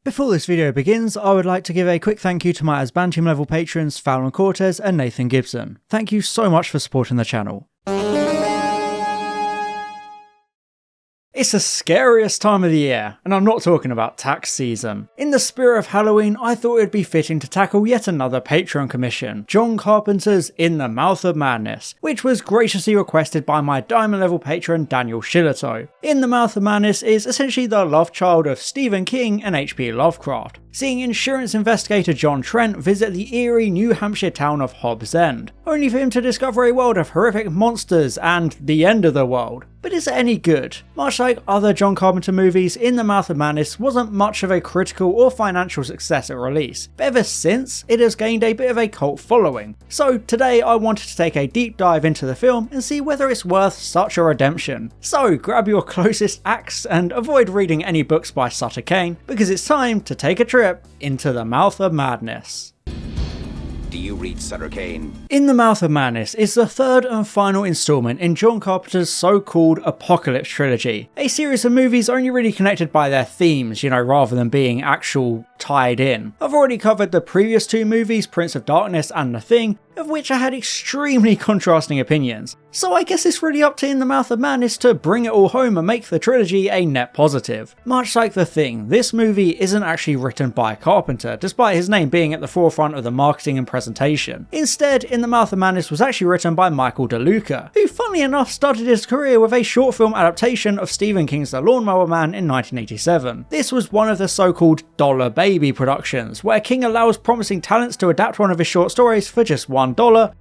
Before this video begins, I would like to give a quick thank you to my Asban Team level patrons Fallon Cortez and Nathan Gibson. Thank you so much for supporting the channel. It's the scariest time of the year, and I'm not talking about tax season. In the spirit of Halloween, I thought it would be fitting to tackle yet another Patreon commission, John Carpenter's In the Mouth of Madness, which was graciously requested by my Diamond level patron Daniel Shillito. In the Mouth of Madness is essentially the love child of Stephen King and H.P. Lovecraft, seeing insurance investigator John Trent visit the eerie New Hampshire town of Hobbs End, only for him to discover a world of horrific monsters and the end of the world. But is it any good? Much like other John Carpenter movies, In the Mouth of Madness wasn't much of a critical or financial success at release, but ever since, it has gained a bit of a cult following. So today I wanted to take a deep dive into the film and see whether it's worth such a redemption. So grab your closest axe and avoid reading any books by Sutter Kane, because it's time to take a trip into the Mouth of Madness. Do you read Sutter Kane? In the Mouth of Madness is the third and final installment in John Carpenter's so-called Apocalypse trilogy, a series of movies only really connected by their themes, rather than being actual tied in. I've already covered the previous two movies, Prince of Darkness and The Thing, of which I had extremely contrasting opinions, so I guess it's really up to In the Mouth of Madness to bring it all home and make the trilogy a net positive. Much like The Thing, this movie isn't actually written by Carpenter, despite his name being at the forefront of the marketing and presentation. Instead, In the Mouth of Madness was actually written by Michael DeLuca, who funnily enough started his career with a short film adaptation of Stephen King's The Lawnmower Man in 1987. This was one of the so-called Dollar Baby productions, where King allows promising talents to adapt one of his short stories for just $1,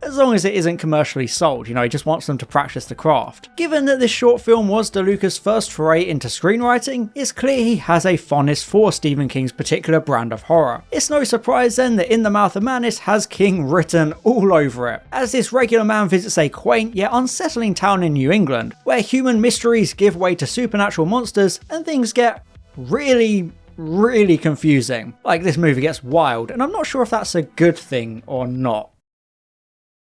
as long as it isn't commercially sold, he just wants them to practice the craft. Given that this short film was DeLuca's first foray into screenwriting, it's clear he has a fondness for Stephen King's particular brand of horror. It's no surprise then that In the Mouth of Madness has King written all over it, as this regular man visits a quaint yet unsettling town in New England, where human mysteries give way to supernatural monsters and things get really confusing. Like, this movie gets wild, and I'm not sure if that's a good thing or not.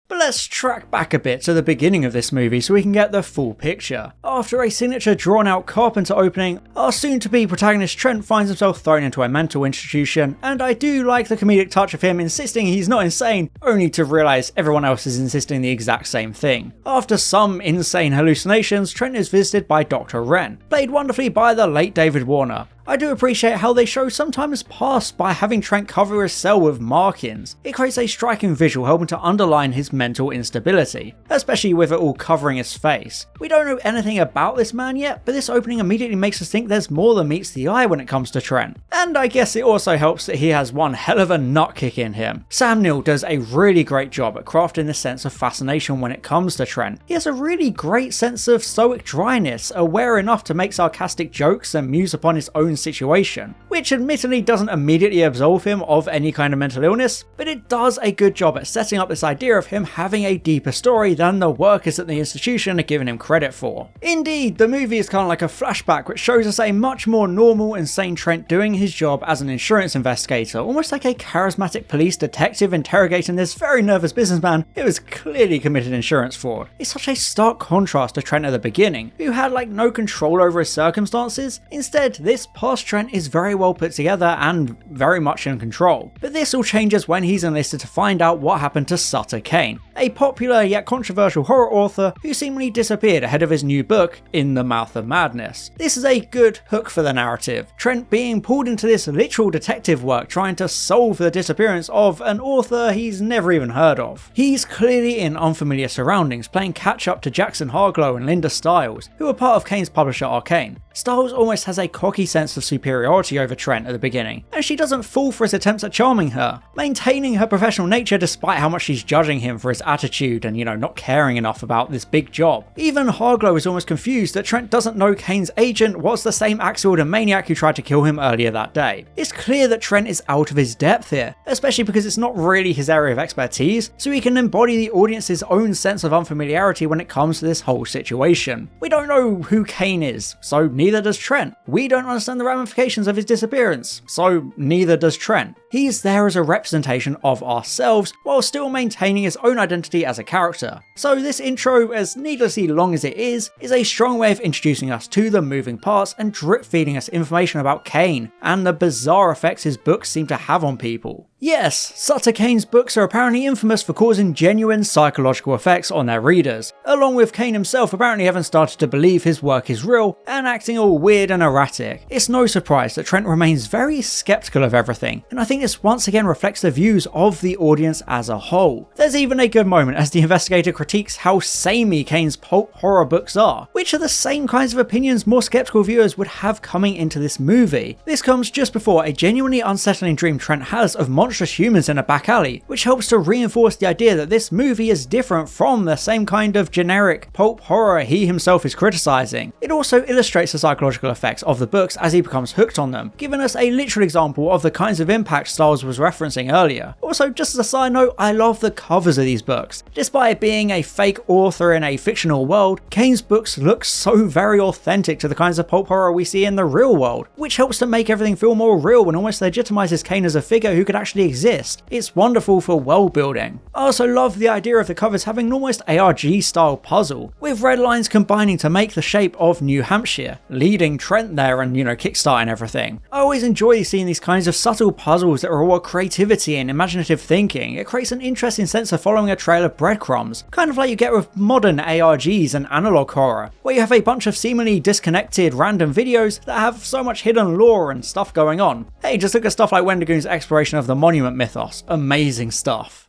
But let's track back a bit to the beginning of this movie so we can get the full picture. After a signature drawn-out Carpenter opening, our soon-to-be protagonist Trent finds himself thrown into a mental institution, and I do like the comedic touch of him insisting he's not insane, only to realise everyone else is insisting the exact same thing. After some insane hallucinations, Trent is visited by Dr. Wren, played wonderfully by the late David Warner. I do appreciate how they show some time has passed by having Trent cover his cell with markings. It creates a striking visual helping to underline his mental instability, especially with it all covering his face. We don't know anything about this man yet, but this opening immediately makes us think there's more than meets the eye when it comes to Trent. And I guess it also helps that he has one hell of a nut kick in him. Sam Neill does a really great job at crafting this sense of fascination when it comes to Trent. He has a really great sense of stoic dryness, aware enough to make sarcastic jokes and muse upon his own situation, which admittedly doesn't immediately absolve him of any kind of mental illness, but it does a good job at setting up this idea of him having a deeper story than the workers at the institution are giving him credit for. Indeed, the movie is kind of like a flashback which shows us a much more normal and sane Trent doing his job as an insurance investigator, almost like a charismatic police detective interrogating this very nervous businessman who has clearly committed insurance fraud. It's such a stark contrast to Trent at the beginning, who had no control over his circumstances. Instead, this past Trent is very well put together and very much in control. But this all changes when he's enlisted to find out what happened to Sutter Kane, a popular yet controversial horror author who seemingly disappeared ahead of his new book, In the Mouth of Madness. This is a good hook for the narrative, Trent being pulled into this literal detective work trying to solve the disappearance of an author he's never even heard of. He's clearly in unfamiliar surroundings, playing catch up to Jackson Harglow and Linda Stiles, who are part of Kane's publisher Arcane. Stiles almost has a cocky sense of superiority over Trent at the beginning, and she doesn't fall for his attempts at charming her, maintaining her professional nature despite how much she's judging him for his attitude and, not caring enough about this big job. Even Harglow is almost confused that Trent doesn't know Kane's agent was the same axe-wielding maniac who tried to kill him earlier that day. It's clear that Trent is out of his depth here, especially because it's not really his area of expertise, so he can embody the audience's own sense of unfamiliarity when it comes to this whole situation. We don't know who Kane is, so neither neither does Trent. We don't understand the ramifications of his disappearance, so neither does Trent. He's there as a representation of ourselves, while still maintaining his own identity as a character. So this intro, as needlessly long as it is a strong way of introducing us to the moving parts and drip feeding us information about Kane, and the bizarre effects his books seem to have on people. Yes, Sutter Kane's books are apparently infamous for causing genuine psychological effects on their readers, along with Kane himself apparently having started to believe his work is real and acting all weird and erratic. It's no surprise that Trent remains very skeptical of everything, and I think this once again reflects the views of the audience as a whole. There's even a good moment as the investigator critiques how samey Kane's pulp horror books are, which are the same kinds of opinions more skeptical viewers would have coming into this movie. This comes just before a genuinely unsettling dream Trent has of monstrous humans in a back alley, which helps to reinforce the idea that this movie is different from the same kind of generic pulp horror he himself is criticizing. It also illustrates the psychological effects of the books as he becomes hooked on them, giving us a literal example of the kinds of impact Styles was referencing earlier. Also, just as a side note, I love the covers of these books. Despite being a fake author in a fictional world, Kane's books look so very authentic to the kinds of pulp horror we see in the real world, which helps to make everything feel more real and almost legitimizes Kane as a figure who could actually exist. It's wonderful for world building. I also love the idea of the covers having an almost ARG style puzzle, with red lines combining to make the shape of New Hampshire, leading Trent there and, kickstarting everything. I always enjoy seeing these kinds of subtle puzzles that are all creativity and imaginative thinking. It creates an interesting sense of following a trail of breadcrumbs, kind of like you get with modern ARGs and analog horror, where you have a bunch of seemingly disconnected random videos that have so much hidden lore and stuff going on. Hey, just look at stuff like Wendigoon's exploration of the Monument mythos. Amazing stuff.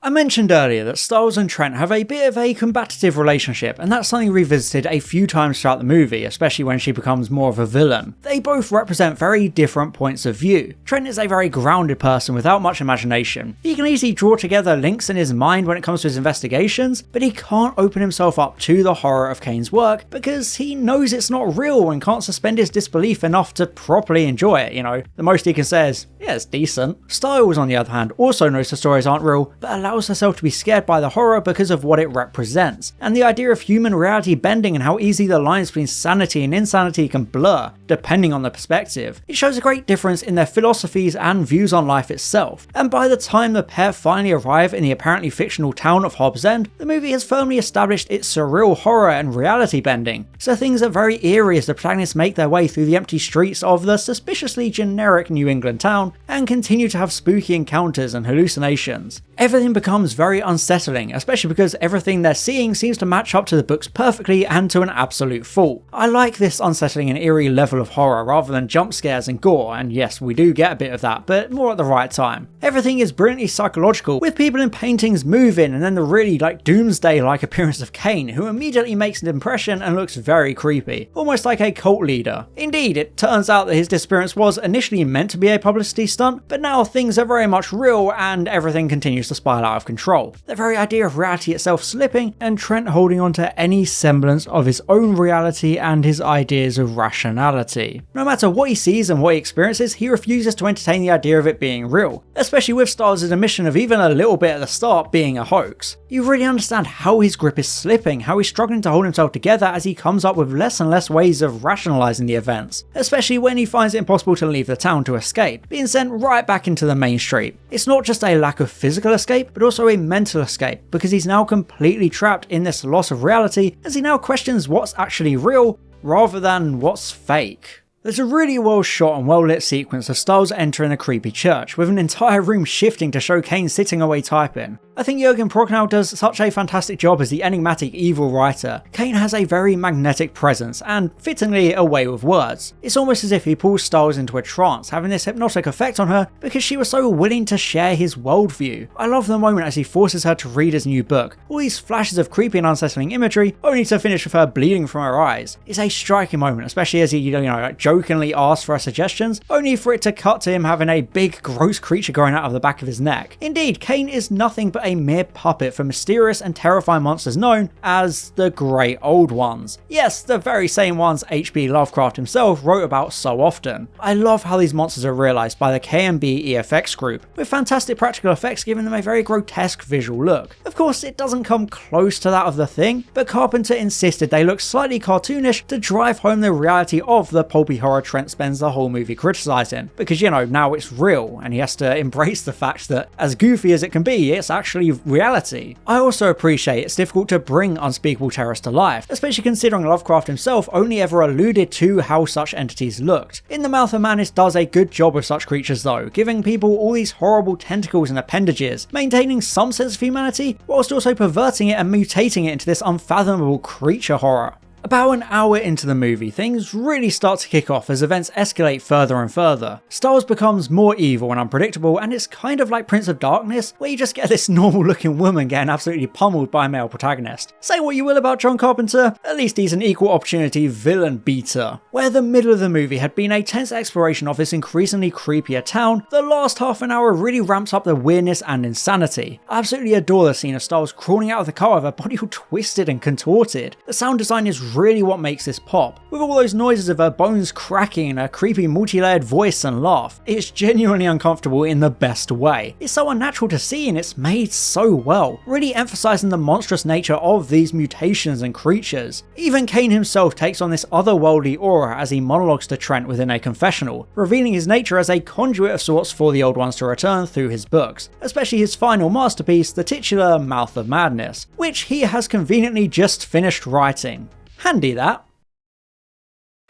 I mentioned earlier that Styles and Trent have a bit of a combative relationship, and that's something revisited a few times throughout the movie, especially when she becomes more of a villain. They both represent very different points of view. Trent is a very grounded person without much imagination. He can easily draw together links in his mind when it comes to his investigations, but he can't open himself up to the horror of Kane's work because he knows it's not real and can't suspend his disbelief enough to properly enjoy it, The most he can say is, yeah, it's decent. Styles, on the other hand, also knows the stories aren't real, but allows herself to be scared by the horror because of what it represents, and the idea of human reality bending and how easy the lines between sanity and insanity can blur, depending on the perspective. It shows a great difference in their philosophies and views on life itself, and by the time the pair finally arrive in the apparently fictional town of Hobbs End, the movie has firmly established its surreal horror and reality bending, so things are very eerie as the protagonists make their way through the empty streets of the suspiciously generic New England town, and continue to have spooky encounters and hallucinations. Everything becomes very unsettling, especially because everything they're seeing seems to match up to the books perfectly and to an absolute fault. I like this unsettling and eerie level of horror rather than jump scares and gore, and yes, we do get a bit of that, but more at the right time. Everything is brilliantly psychological, with people in paintings moving, and then the really doomsday-like appearance of Kane, who immediately makes an impression and looks very creepy, almost like a cult leader. Indeed, it turns out that his disappearance was initially meant to be a publicity stunt, but now things are very much real and everything continues to spiral out of control. The very idea of reality itself slipping, and Trent holding on to any semblance of his own reality and his ideas of rationality. No matter what he sees and what he experiences, he refuses to entertain the idea of it being real, especially with Styles' admission of even a little bit at the start being a hoax. You really understand how his grip is slipping, how he's struggling to hold himself together as he comes up with less and less ways of rationalizing the events, especially when he finds it impossible to leave the town to escape, being sent right back into the main street. It's not just a lack of physical escape, but also a mental escape, because he's now completely trapped in this loss of reality as he now questions what's actually real rather than what's fake. There's a really well shot and well lit sequence of Styles entering a creepy church, with an entire room shifting to show Kane sitting away typing. I think Jürgen Prochnow does such a fantastic job as the enigmatic evil writer. Kane has a very magnetic presence, and fittingly a way with words. It's almost as if he pulls Styles into a trance, having this hypnotic effect on her because she was so willing to share his worldview. I love the moment as he forces her to read his new book, all these flashes of creepy and unsettling imagery, only to finish with her bleeding from her eyes. It's a striking moment, especially as he, jokingly asks for her suggestions, only for it to cut to him having a big gross creature growing out of the back of his neck. Indeed, Kane is nothing but a mere puppet for mysterious and terrifying monsters known as the Great Old Ones. Yes, the very same ones H.P. Lovecraft himself wrote about so often. I love how these monsters are realised by the K&B EFX group, with fantastic practical effects giving them a very grotesque visual look. Of course, it doesn't come close to that of The Thing, but Carpenter insisted they look slightly cartoonish to drive home the reality of the pulpy horror Trent spends the whole movie criticising, because now it's real, and he has to embrace the fact that as goofy as it can be, it's actually reality. I also appreciate it's difficult to bring unspeakable terrors to life, especially considering Lovecraft himself only ever alluded to how such entities looked. In The Mouth of Madness does a good job with such creatures though, giving people all these horrible tentacles and appendages, maintaining some sense of humanity, whilst also perverting it and mutating it into this unfathomable creature horror. About an hour into the movie, things really start to kick off as events escalate further and further. Styles becomes more evil and unpredictable, and it's kind of like Prince of Darkness, where you just get this normal looking woman getting absolutely pummeled by a male protagonist. Say what you will about John Carpenter, at least he's an equal opportunity villain beater. Where the middle of the movie had been a tense exploration of this increasingly creepier town, the last half an hour really ramps up the weirdness and insanity. I absolutely adore the scene of Styles crawling out of the car with her body all twisted and contorted. The sound design is really what makes this pop, with all those noises of her bones cracking and her creepy multi-layered voice and laugh. It's genuinely uncomfortable in the best way. It's so unnatural to see and it's made so well, really emphasising the monstrous nature of these mutations and creatures. Even Kane himself takes on this otherworldly aura as he monologues to Trent within a confessional, revealing his nature as a conduit of sorts for the Old Ones to return through his books, especially his final masterpiece, the titular Mouth of Madness, which he has conveniently just finished writing. Handy that.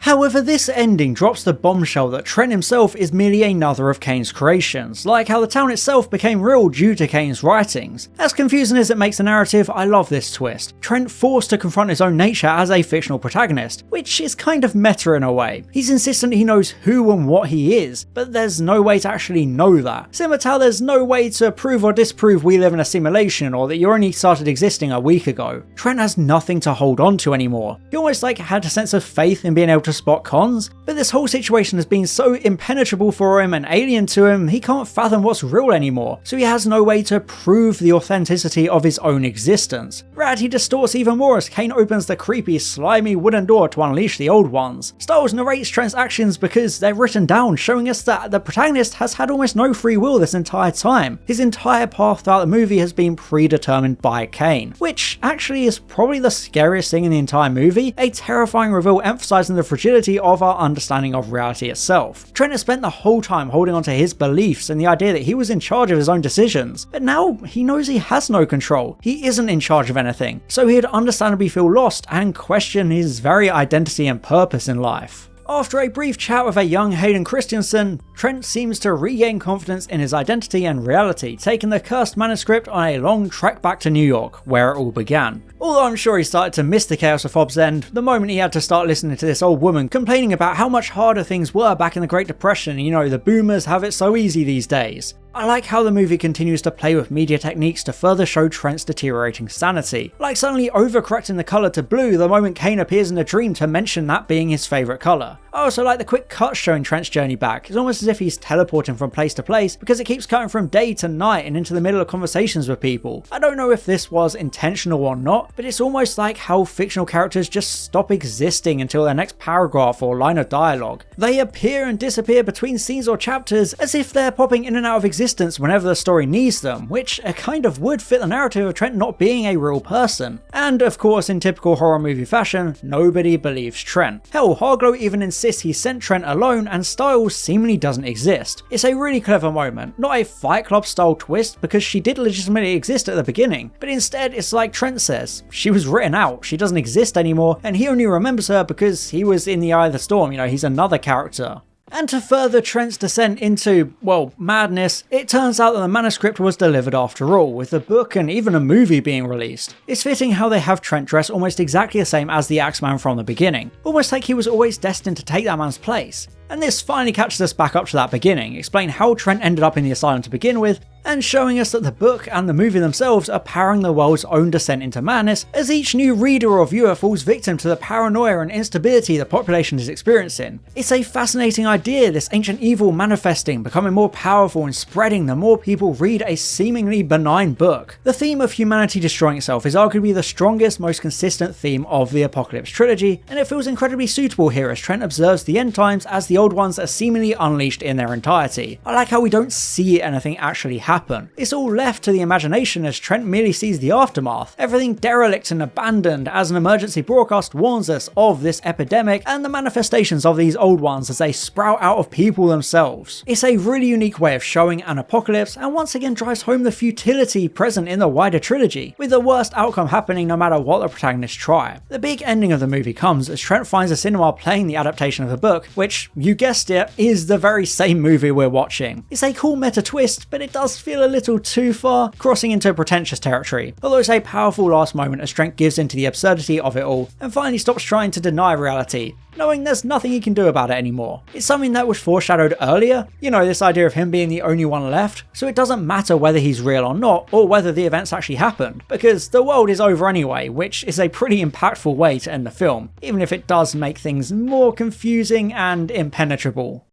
However, this ending drops the bombshell that Trent himself is merely another of Kane's creations, like how the town itself became real due to Kane's writings. As confusing as it makes the narrative, I love this twist. Trent forced to confront his own nature as a fictional protagonist, which is kind of meta in a way. He's insistent he knows who and what he is, but there's no way to actually know that. Similar to how there's no way to prove or disprove we live in a simulation or that you only started existing a week ago. Trent has nothing to hold on to anymore. He almost had a sense of faith in being able to spot cons, but this whole situation has been so impenetrable for him and alien to him, he can't fathom what's real anymore, so he has no way to prove the authenticity of his own existence. Reality distorts even more as Kane opens the creepy, slimy wooden door to unleash the Old Ones. Styles narrates Trent's actions because they're written down, showing us that the protagonist has had almost no free will this entire time. His entire path throughout the movie has been predetermined by Kane, which actually is probably the scariest thing in the entire movie, a terrifying reveal emphasizing the fragility of our understanding of reality itself. Trent has spent the whole time holding on to his beliefs and the idea that he was in charge of his own decisions, but now he knows he has no control. He isn't in charge of anything, so he'd understandably feel lost and question his very identity and purpose in life. After a brief chat with a young Hayden Christensen, Trent seems to regain confidence in his identity and reality, taking the cursed manuscript on a long trek back to New York, where it all began. Although I'm sure he started to miss the chaos of Hobbs' End the moment he had to start listening to this old woman complaining about how much harder things were back in the Great Depression, the boomers have it so easy these days. I like how the movie continues to play with media techniques to further show Trent's deteriorating sanity, like suddenly overcorrecting the colour to blue the moment Kane appears in a dream to mention that being his favourite colour. I also like the quick cuts showing Trent's journey back. It's almost as if he's teleporting from place to place because it keeps cutting from day to night and into the middle of conversations with people. I don't know if this was intentional or not, but it's almost like how fictional characters just stop existing until their next paragraph or line of dialogue. They appear and disappear between scenes or chapters as if they're popping in and out of existence whenever the story needs them, which kind of would fit the narrative of Trent not being a real person. And of course, in typical horror movie fashion, nobody believes Trent. Hell, Hargo even insists he sent Trent alone and Styles seemingly doesn't exist. It's a really clever moment, not a Fight Club style twist because she did legitimately exist at the beginning, but instead it's like Trent says, she was written out, she doesn't exist anymore, and he only remembers her because he was in the eye of the storm, he's another character. And to further Trent's descent into, madness, it turns out that the manuscript was delivered after all, with the book and even a movie being released. It's fitting how they have Trent dressed almost exactly the same as the Axeman from the beginning, almost like he was always destined to take that man's place. and this finally catches us back up to that beginning, explain how Trent ended up in the asylum to begin with, and showing us that the book and the movie themselves are powering the world's own descent into madness, as each new reader or viewer falls victim to the paranoia and instability the population is experiencing. It's a fascinating idea, this ancient evil manifesting, becoming more powerful and spreading the more people read a seemingly benign book. The theme of humanity destroying itself is arguably the strongest, most consistent theme of the Apocalypse trilogy, and it feels incredibly suitable here as Trent observes the end times as the old ones are seemingly unleashed in their entirety. I like how we don't see anything actually happen. It's all left to the imagination as Trent merely sees the aftermath, everything derelict and abandoned as an emergency broadcast warns us of this epidemic and the manifestations of these old ones as they sprout out of people themselves. It's a really unique way of showing an apocalypse and once again drives home the futility present in the wider trilogy, with the worst outcome happening no matter what the protagonists try. The big ending of the movie comes as Trent finds a cinema playing the adaptation of the book, which, you guessed it, is the very same movie we're watching. It's a cool meta twist, but it does feel a little too far, crossing into pretentious territory, although it's a powerful last moment as Trent gives into the absurdity of it all and finally stops trying to deny reality, knowing there's nothing he can do about it anymore. It's something that was foreshadowed earlier, this idea of him being the only one left, so it doesn't matter whether he's real or not, or whether the events actually happened, because the world is over anyway, which is a pretty impactful way to end the film, even if it does make things more confusing and impenetrable.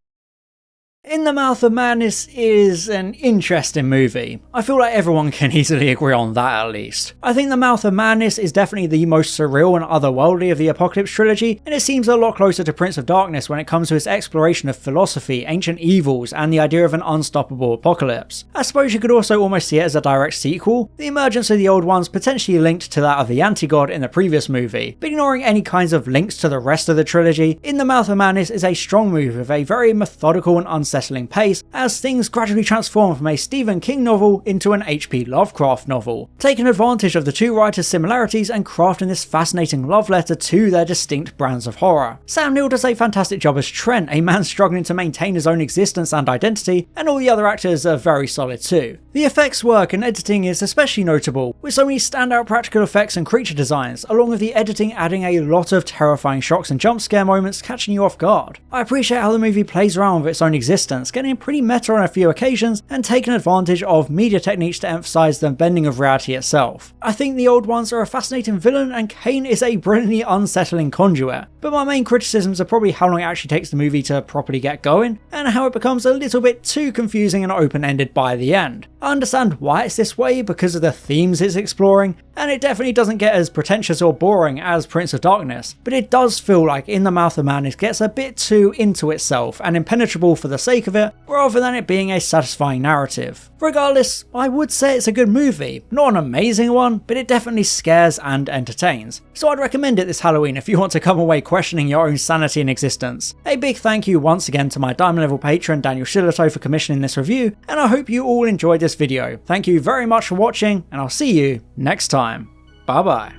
In the Mouth of Madness is an interesting movie. I feel like everyone can easily agree on that at least. I think The Mouth of Madness is definitely the most surreal and otherworldly of the Apocalypse trilogy, and it seems a lot closer to Prince of Darkness when it comes to its exploration of philosophy, ancient evils, and the idea of an unstoppable apocalypse. I suppose you could also almost see it as a direct sequel, the emergence of the old ones potentially linked to that of the anti-god in the previous movie, but ignoring any kinds of links to the rest of the trilogy. In The Mouth of Madness is a strong move with a very methodical and unsettling pace as things gradually transform from a Stephen King novel into an H.P. Lovecraft novel, taking advantage of the two writers' similarities and crafting this fascinating love letter to their distinct brands of horror. Sam Neill does a fantastic job as Trent, a man struggling to maintain his own existence and identity, and all the other actors are very solid too. The effects work and editing is especially notable, with so many standout practical effects and creature designs, along with the editing adding a lot of terrifying shocks and jump scare moments catching you off guard. I appreciate how the movie plays around with its own existence, getting pretty meta on a few occasions and taking advantage of media techniques to emphasize the bending of reality itself. I think the old ones are a fascinating villain and Kane is a brilliantly unsettling conduit, but my main criticisms are probably how long it actually takes the movie to properly get going and how it becomes a little bit too confusing and open-ended by the end. I understand why it's this way because of the themes it's exploring, and it definitely doesn't get as pretentious or boring as Prince of Darkness, but it does feel like In the Mouth of Madness gets a bit too into itself and impenetrable for the sake of it, rather than it being a satisfying narrative. Regardless, I would say it's a good movie, not an amazing one, but it definitely scares and entertains, so I'd recommend it this Halloween if you want to come away questioning your own sanity and existence. A big thank you once again to my Diamond level patron Daniel Shillito for commissioning this review, and I hope you all enjoyed this video. Thank you very much for watching, and I'll see you next time. Bye bye.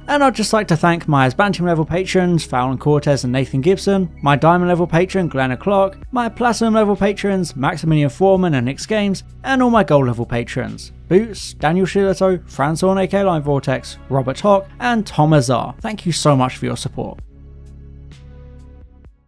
And I'd just like to thank my Asbantium level patrons Fallon Cortez and Nathan Gibson, my Diamond level patron Glenna Clark, my Platinum level patrons Maximilian Foreman and Nix Games, and all my Gold level patrons Boots, Daniel Shillito, Franzorn aka Line Vortex, Robert Hock, and Tom Azar. Thank you so much for your support.